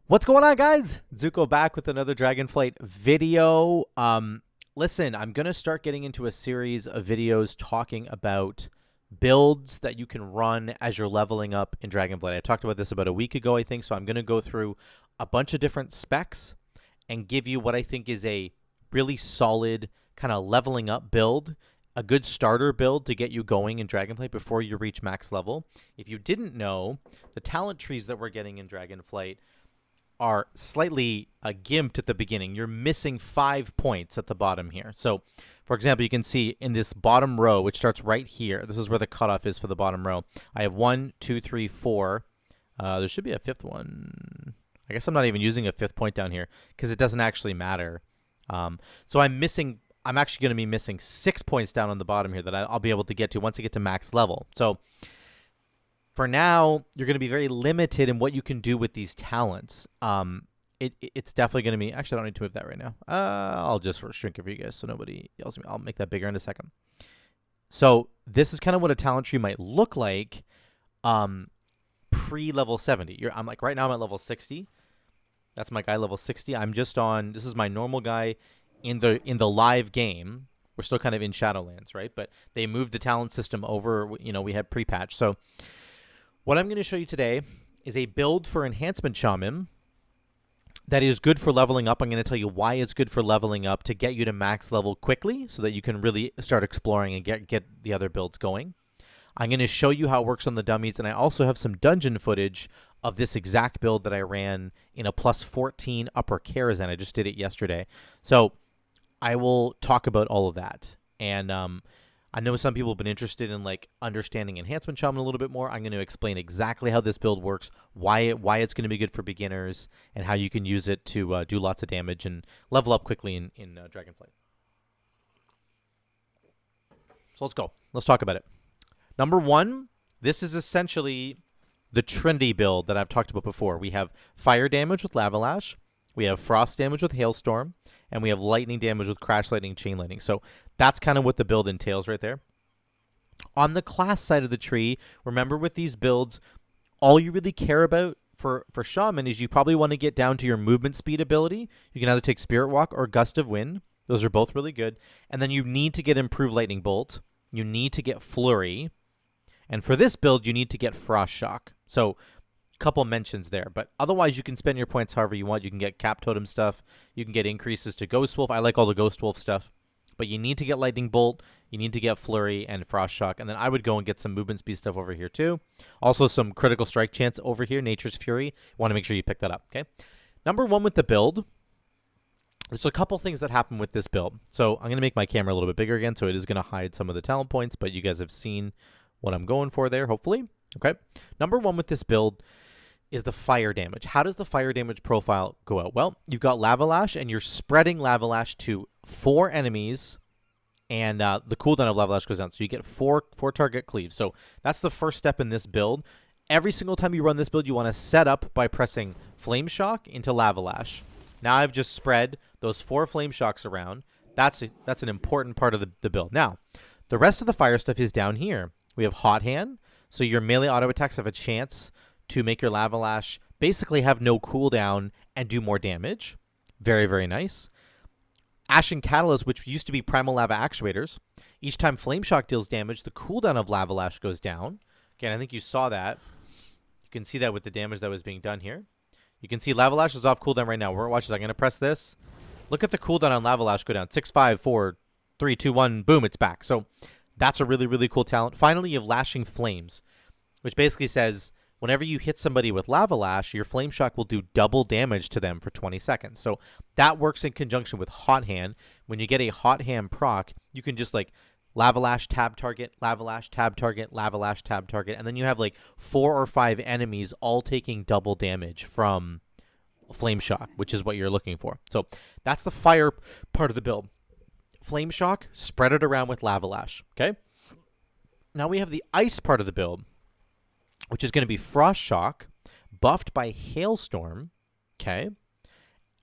What's going on, guys? Zuko back with another Dragonflight video. Listen, I'm going to start getting into a series of videos talking about builds that you can run as you're leveling up in Dragonflight. I talked about this about a week ago, I think, so I'm going to go through a bunch of different specs and give you what I think is a really solid kind of leveling up build, a good starter build to get you going in Dragonflight before you reach max level. If you didn't know, the talent trees that we're getting in Dragonflight are slightly gimped at the beginning. You're missing 5 points at the bottom here. So, for example, you can see in this bottom row, which starts right here, this is where the cutoff is for the bottom row. I have 1, 2, 3, 4. There should be a fifth one. I guess I'm not even using a fifth point down here because it doesn't actually matter. So I'm actually going to be missing 6 points down on the bottom here that I'll be able to get to once I get to max level. So for now, you're going to be very limited in what you can do with these talents. It's definitely going to be... Actually, I don't need to move that right now. I'll just shrink it for you guys so nobody yells at me. I'll make that bigger in a second. So this is kind of what a talent tree might look like pre-level 70. I'm like, right now I'm at level 60. That's my guy level 60. I'm just on... This is my normal guy in the live game. We're still kind of in Shadowlands, right? But they moved the talent system over. You know, we had pre-patch. So what I'm going to show you today is a build for Enhancement Shaman that is good for leveling up. I'm going to tell you why it's good for leveling up to get you to max level quickly so that you can really start exploring and get the other builds going. I'm going to show you how it works on the dummies, and I also have some dungeon footage of this exact build that I ran in a plus 14 upper Karazhan. I just did it yesterday. So I will talk about all of that. And I know some people have been interested in like understanding Enhancement Shaman a little bit more. I'm going to explain exactly how this build works, why it's going to be good for beginners, and how you can use it to do lots of damage and level up quickly in Dragonflight. So let's go. Let's talk about it. Number one, this is essentially the trendy build that I've talked about before. We have fire damage with Lava Lash, we have frost damage with Hailstorm, and we have lightning damage with Crash Lightning, Chain Lightning. So that's kind of what the build entails right there. On the class side of the tree, remember with these builds, all you really care about for Shaman is you probably want to get down to your movement speed ability. You can either take Spirit Walk or Gust of Wind. Those are both really good. And then you need to get Improved Lightning Bolt. You need to get Flurry. And for this build, you need to get Frost Shock. So couple mentions there, but otherwise you can spend your points however you want. You can get Cap Totem stuff, you can get increases to Ghost Wolf. I like all the Ghost Wolf stuff, but you need to get Lightning Bolt, you need to get Flurry and Frost Shock, and then I would go and get some movement speed stuff over here too. Also some critical strike chance over here, Nature's Fury. You want to make sure you pick that up, okay? Number one with the build, there's a couple things that happen with this build. So I'm going to make my camera a little bit bigger again, so it is going to hide some of the talent points, but you guys have seen what I'm going for there, hopefully. Okay, number one with this build is the fire damage. How does the fire damage profile go out? Well, you've got Lava Lash, and you're spreading Lava Lash to 4 enemies, and the cooldown of Lava Lash goes down. So you get 4 target cleaves. So that's the first step in this build. Every single time you run this build, you want to set up by pressing Flame Shock into Lava Lash. Now I've just spread those 4 Flame Shocks around. That's an important part of the build. Now, the rest of the fire stuff is down here. We have Hot Hand, so your melee auto attacks have a chance to make your Lava Lash basically have no cooldown and do more damage. Very, very nice. Ashen Catalyst, which used to be Primal Lava Actuators. Each time Flame Shock deals damage, the cooldown of Lava Lash goes down. Again, I think you saw that. You can see that with the damage that was being done here. You can see Lava Lash is off cooldown right now. Watch this. I'm going to press this. Look at the cooldown on Lava Lash go down. 6, 5, 4, 3, 2, 1. Boom, it's back. So that's a really, really cool talent. Finally, you have Lashing Flames, which basically says whenever you hit somebody with Lava Lash, your Flame Shock will do double damage to them for 20 seconds. So that works in conjunction with Hot Hand. When you get a Hot Hand proc, you can just like Lava Lash, tab target, Lava Lash, tab target, Lava Lash, tab target. And then you have like 4 or 5 enemies all taking double damage from Flame Shock, which is what you're looking for. So that's the fire part of the build. Flame Shock, spread it around with Lava Lash, okay? Now we have the ice part of the build, which is going to be Frost Shock, buffed by Hailstorm, okay?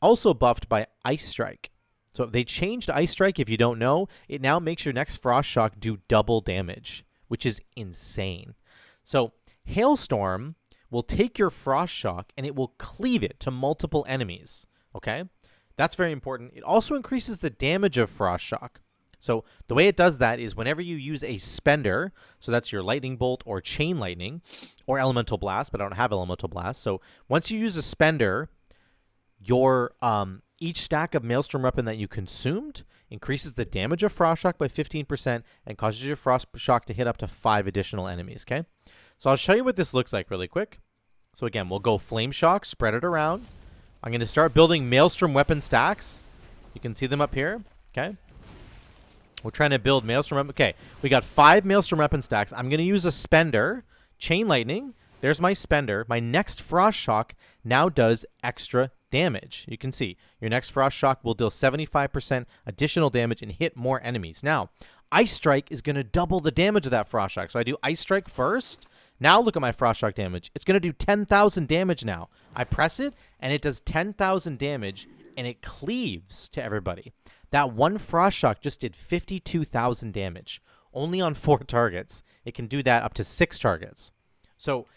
Also buffed by Ice Strike. So if they changed Ice Strike, if you don't know, it now makes your next Frost Shock do double damage, which is insane. So Hailstorm will take your Frost Shock and it will cleave it to multiple enemies. Okay? That's very important. It also increases the damage of Frost Shock. So the way it does that is whenever you use a spender, so that's your Lightning Bolt or Chain Lightning or Elemental Blast, but I don't have Elemental Blast. So once you use a spender, your each stack of Maelstrom Weapon that you consumed increases the damage of Frost Shock by 15% and causes your Frost Shock to hit up to 5 additional enemies, okay? So I'll show you what this looks like really quick. So again, we'll go Flame Shock, spread it around. I'm going to start building Maelstrom Weapon stacks. You can see them up here, okay? We're trying to build Maelstrom Weapon. Okay, we got 5 Maelstrom Weapon stacks. I'm going to use a spender, Chain Lightning. There's my spender. My next Frost Shock now does extra damage. You can see your next Frost Shock will deal 75% additional damage and hit more enemies. Now, Ice Strike is going to double the damage of that Frost Shock. So I do Ice Strike first. Now look at my Frost Shock damage. It's going to do 10,000 damage now. I press it, and it does 10,000 damage, and it cleaves to everybody. That one Frost Shock just did 52,000 damage, only on 4 targets. It can do that up to 6 targets. So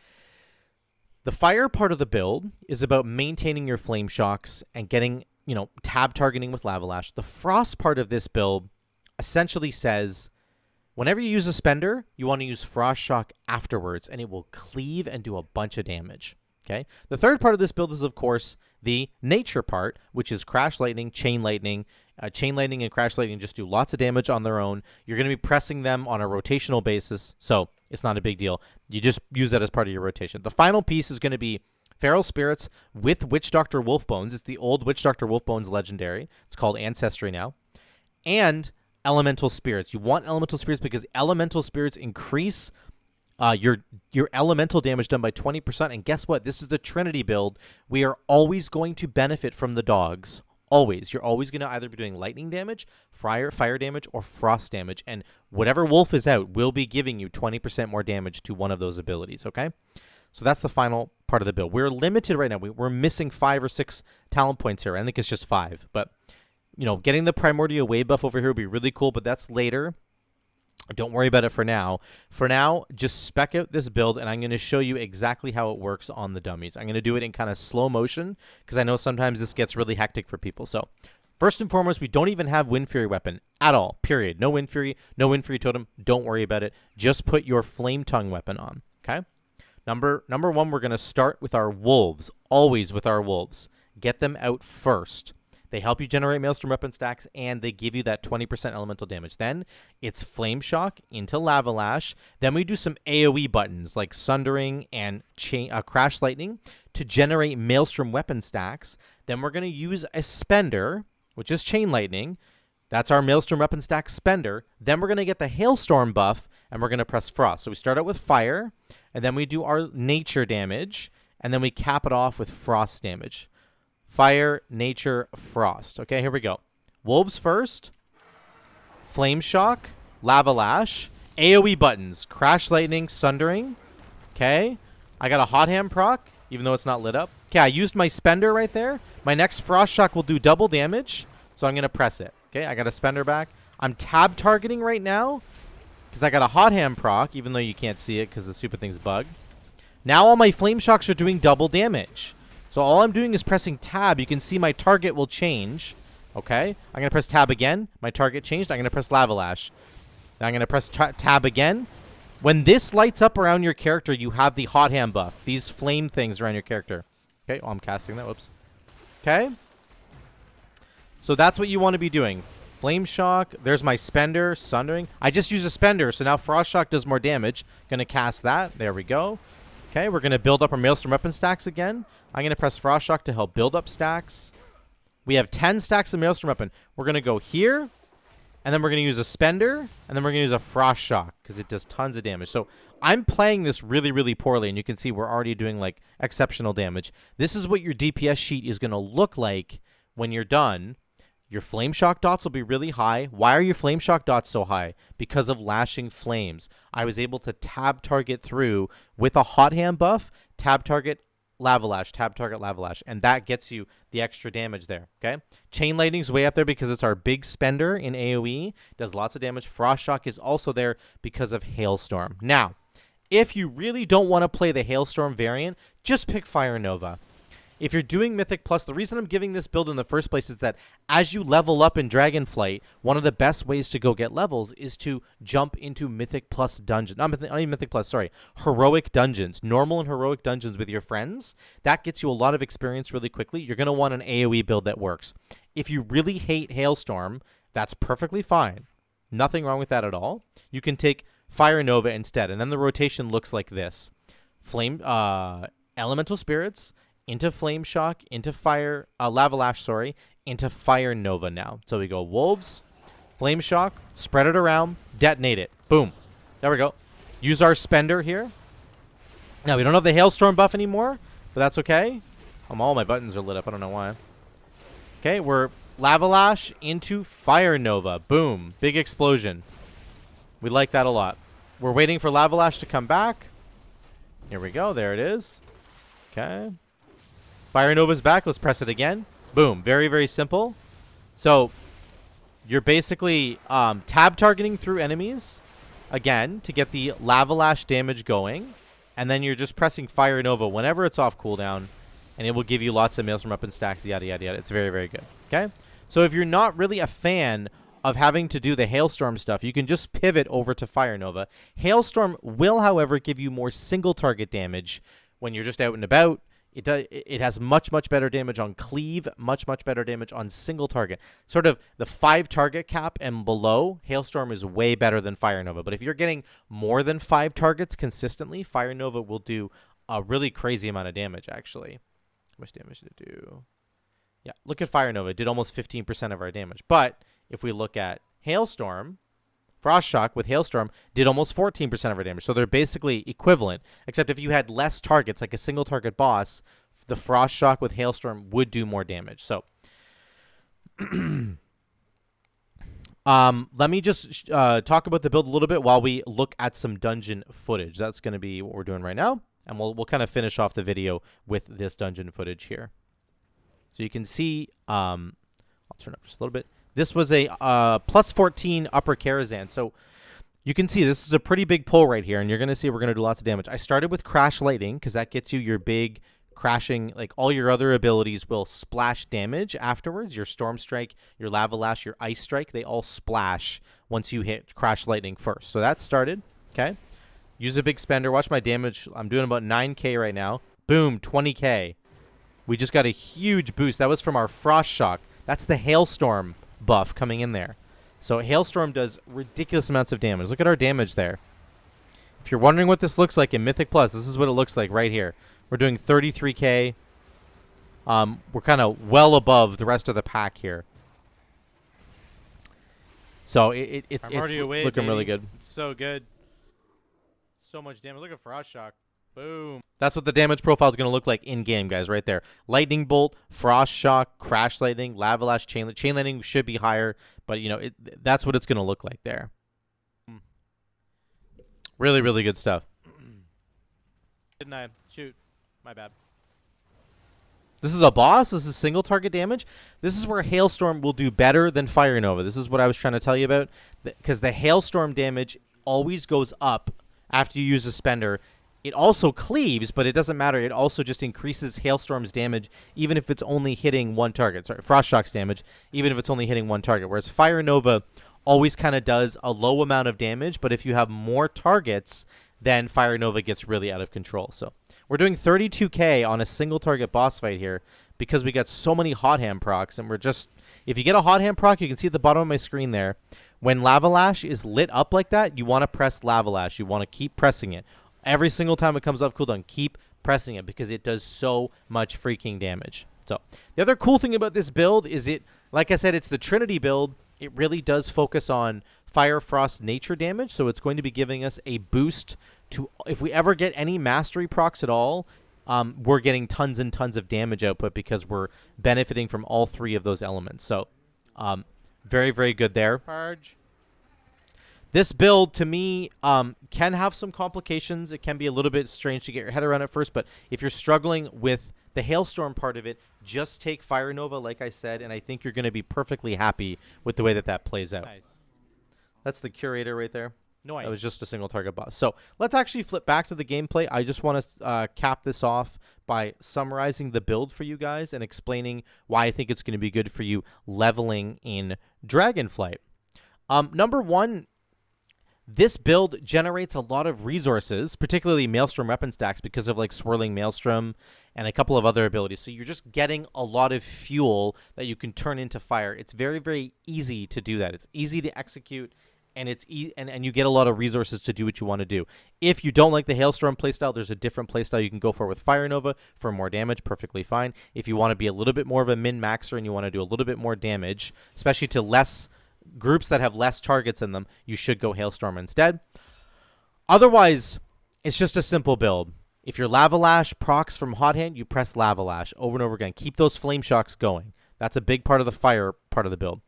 the fire part of the build is about maintaining your Flame Shocks and getting, tab targeting with Lava Lash. The Frost part of this build essentially says whenever you use a spender, you want to use Frost Shock afterwards, and it will cleave and do a bunch of damage. Okay. The third part of this build is, of course, the nature part, which is Crash Lightning, Chain Lightning. Chain Lightning and Crash Lightning just do lots of damage on their own. You're going to be pressing them on a rotational basis, so it's not a big deal. You just use that as part of your rotation. The final piece is going to be Feral Spirits with Witch Doctor Wolfbones. It's the old Witch Doctor Wolfbones legendary. It's called Ancestry now. And Elemental Spirits. You want Elemental Spirits because Elemental Spirits increase your elemental damage done by 20%. And guess what? This is the Trinity build. We are always going to benefit from the dogs. Always. You're always going to either be doing lightning damage, fire damage, or frost damage. And whatever wolf is out will be giving you 20% more damage to one of those abilities, okay? So that's the final part of the build. We're limited right now. We're missing 5 or 6 talent points here. I think it's just 5. But, getting the Primordial Wave buff over here would be really cool, but that's later. Don't worry about it for now. For now, just spec out this build, and I'm going to show you exactly how it works on the dummies. I'm going to do it in kind of slow motion, because I know sometimes this gets really hectic for people. So, first and foremost, we don't even have Wind Fury weapon at all, period. No Wind Fury totem. Don't worry about it. Just put your Flame Tongue weapon on, okay? Number 1, we're going to start with our wolves, always with our wolves. Get them out first. They help you generate Maelstrom Weapon stacks, and they give you that 20% elemental damage. Then it's Flame Shock into Lava Lash. Then we do some AoE buttons like Sundering and Crash Lightning to generate Maelstrom Weapon stacks. Then we're going to use a Spender, which is Chain Lightning. That's our Maelstrom Weapon stack Spender. Then we're going to get the Hailstorm buff, and we're going to press Frost. So we start out with Fire, and then we do our Nature damage, and then we cap it off with Frost damage. Fire, Nature, Frost. Okay, here we go. Wolves first. Flame Shock. Lava Lash. AoE buttons. Crash Lightning, Sundering. Okay. I got a Hot Hand proc, even though it's not lit up. Okay, I used my Spender right there. My next Frost Shock will do double damage, so I'm going to press it. Okay, I got a Spender back. I'm tab targeting right now because I got a Hot Hand proc, even though you can't see it because the stupid thing's bugged. Now all my Flame Shocks are doing double damage. So all I'm doing is pressing tab. You can see my target will change. Okay. I'm going to press tab again. My target changed. I'm going to press Lava Lash. Now I'm going to press tab again. When this lights up around your character, you have the Hot Hand buff. These flame things around your character. Okay. Oh, I'm casting that. Whoops. Okay. So that's what you want to be doing. Flame Shock. There's my Spender. Sundering. I just used a Spender, so now Frost Shock does more damage. Going to cast that. There we go. Okay. We're going to build up our Maelstrom Weapon stacks again. I'm going to press Frost Shock to help build up stacks. We have 10 stacks of Maelstrom Weapon. We're going to go here, and then we're going to use a Spender, and then we're going to use a Frost Shock because it does tons of damage. So I'm playing this really, really poorly, and you can see we're already doing, like, exceptional damage. This is what your DPS sheet is going to look like when you're done. Your Flame Shock dots will be really high. Why are your Flame Shock dots so high? Because of Lashing Flames. I was able to tab target through with a Hot Hand buff, tab target Lava Lash, tab target Lava Lash, and that gets you the extra damage there, okay? Chain Lightning's way up there because it's our big Spender in AoE. Does lots of damage. Frost Shock is also there because of Hailstorm. Now, If you really don't want to play the Hailstorm variant, just pick Fire Nova. If you're doing Mythic Plus, the reason I'm giving this build in the first place is that as you level up in Dragonflight, one of the best ways to go get levels is to jump into Mythic Plus dungeons. Not even Mythic Plus, sorry. Heroic dungeons. Normal and heroic dungeons with your friends. That gets you a lot of experience really quickly. You're going to want an AoE build that works. If you really hate Hailstorm, that's perfectly fine. Nothing wrong with that at all. You can take Fire Nova instead, and then the rotation looks like this. Elemental Spirits into Flame Shock, into Lava Lash, sorry, into Fire Nova now. So we go Wolves, Flame Shock, spread it around, detonate it. Boom. There we go. Use our Spender here. Now, we don't have the Hailstorm buff anymore, but that's okay. All my buttons are lit up. I don't know why. Okay, we're Lava Lash into Fire Nova. Boom. Big explosion. We like that a lot. We're waiting for Lava Lash to come back. Here we go. There it is. Okay. Fire Nova's back. Let's press it again. Boom. Very, very simple. So you're basically tab targeting through enemies, again, to get the Lava Lash damage going. And then you're just pressing Fire Nova whenever it's off cooldown, and it will give you lots of Maelstrom Weapon stacks, yada, yada, yada. It's very, very good. Okay? So if you're not really a fan of having to do the Hailstorm stuff, you can just pivot over to Fire Nova. Hailstorm will, however, give you more single target damage when you're just out and about. It has much, much better damage on cleave, much, much better damage on single target. Sort of the 5 target cap and below, Hailstorm is way better than Fire Nova. But if you're getting more than 5 targets consistently, Fire Nova will do a really crazy amount of damage, actually. How much damage did it do? Yeah, look at Fire Nova. It did almost 15% of our damage. But if we look at Hailstorm, Frost Shock with Hailstorm did almost 14% of our damage. So they're basically equivalent, except if you had less targets, like a single target boss, the Frost Shock with Hailstorm would do more damage. So let me just talk about the build a little bit while we look at some dungeon footage. That's going to be what we're doing right now. And we'll kind of finish off the video with this dungeon footage here. So you can see, I'll turn up just a little bit. This was a plus 14 upper Karazhan. So you can see this is a pretty big pull right here, and you're going to see we're going to do lots of damage. I started with Crash Lightning because that gets you your big crashing, like all your other abilities will splash damage afterwards. Your Storm Strike, your Lava Lash, your Ice Strike, they all splash once you hit Crash Lightning first. So that started, okay? Use a big spender. Watch my damage. I'm doing about 9k right now. Boom, 20k. We just got a huge boost. That was from our Frost Shock. That's the Hailstorm buff coming in there. So Hailstorm does ridiculous amounts of damage. Look at our damage there. If you're wondering what this looks like in Mythic Plus, this is what it looks like right here. We're doing 33k. We're kind of well above the rest of the pack here. So it's looking really good. It's so good. So much damage. Look at Frost Shock. Boom. That's what the damage profile is going to look like in-game, guys, right there. Lightning Bolt, Frost Shock, Crash Lightning, Lava Lash, Chain Lightning should be higher, but, you know, that's what it's going to look like there. Really, really good stuff. Didn't I? Shoot. My bad. This is a boss. This is single target damage. This is where Hailstorm will do better than Fire Nova. This is what I was trying to tell you about, because the Hailstorm damage always goes up after you use a spender. It also cleaves, but it doesn't matter. It also just increases Hailstorm's damage, even if it's only hitting one target. Sorry, Frost Shock's damage, even if it's only hitting one target. Whereas Fire Nova always kind of does a low amount of damage, but if you have more targets, then Fire Nova gets really out of control. So we're doing 32k on a single target boss fight here because we got so many hot hand procs, and we're just, if you get a hot hand proc, you can see at the bottom of my screen there, when Lava Lash is lit up like that, you want to press Lava Lash. You want to keep pressing it. Every single time it comes off cooldown, keep pressing it because it does so much freaking damage. So the other cool thing about this build is it, like I said, it's the Trinity build. It really does focus on Fire, Frost, Nature damage. So it's going to be giving us a boost to, if we ever get any mastery procs at all, we're getting tons and tons of damage output because we're benefiting from all 3 of those elements. So very, very good there. Purge. This build, to me, can have some complications. It can be a little bit strange to get your head around at first, but if you're struggling with the Hailstorm part of it, just take Fire Nova, like I said, and I think you're going to be perfectly happy with the way that that plays out. Nice. That's the Curator right there. Nice. That was just a single target boss. So let's actually flip back to the gameplay. I just want to cap this off by summarizing the build for you guys and explaining why I think it's going to be good for you leveling in Dragonflight. Number one, this build generates a lot of resources, particularly Maelstrom weapon stacks, because of like Swirling Maelstrom and a couple of other abilities. So you're just getting a lot of fuel that you can turn into fire. It's very, very easy to do that. It's easy to execute, and and you get a lot of resources to do what you want to do. If you don't like the Hailstorm playstyle, there's a different playstyle you can go for with Fire Nova for more damage, perfectly fine. If you want to be a little bit more of a min-maxer and you want to do a little bit more damage, especially to less groups that have less targets in them, you should go Hailstorm instead. Otherwise, it's just a simple build. If your Lava Lash procs from Hot Hand, you press Lava Lash over and over again. Keep those Flame Shocks going. That's a big part of the fire part of the build.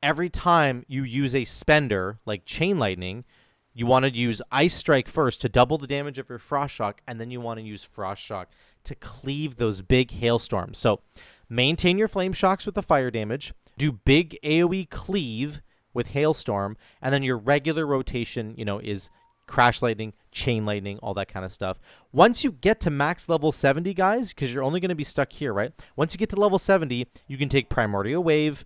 Every time you use a spender, like Chain Lightning, you want to use Ice Strike first to double the damage of your Frost Shock, and then you want to use Frost Shock to cleave those big hailstorms. So maintain your Flame Shocks with the fire damage, do big AoE cleave with Hailstorm, and then your regular rotation, is Crash Lightning, Chain Lightning, all that kind of stuff. Once you get to max level 70, guys, because you're only going to be stuck here, right? Once you get to level 70, you can take Primordial Wave,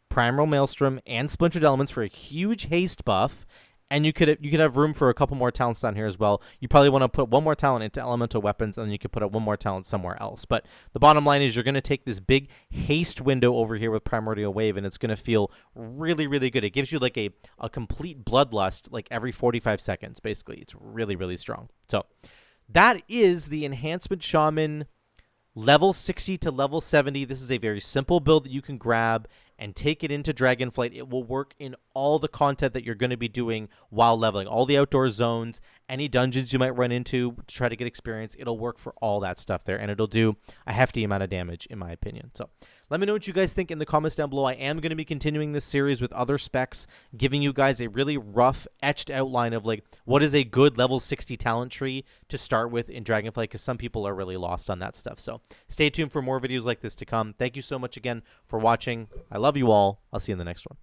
Primal Maelstrom, and Splintered Elements for a huge haste buff, and you could have room for a couple more talents down here as well. You probably want to put one more talent into elemental weapons, and then you could put one more talent somewhere else. But the bottom line is you're going to take this big haste window over here with Primordial Wave, and it's going to feel really, really good. It gives you like a complete bloodlust like every 45 seconds, basically. It's really, really strong. So that is the Enhancement Shaman level 60 to level 70. This is a very simple build that you can grab and take it into Dragonflight. It will work in all the content that you're going to be doing while leveling. All the outdoor zones, any dungeons you might run into to try to get experience. It'll work for all that stuff there, and it'll do a hefty amount of damage, in my opinion. So let me know what you guys think in the comments down below. I am going to be continuing this series with other specs, giving you guys a really rough, etched outline of like what is a good level 60 talent tree to start with in Dragonflight, because some people are really lost on that stuff. So stay tuned for more videos like this to come. Thank you so much again for watching. I love you all. I'll see you in the next one.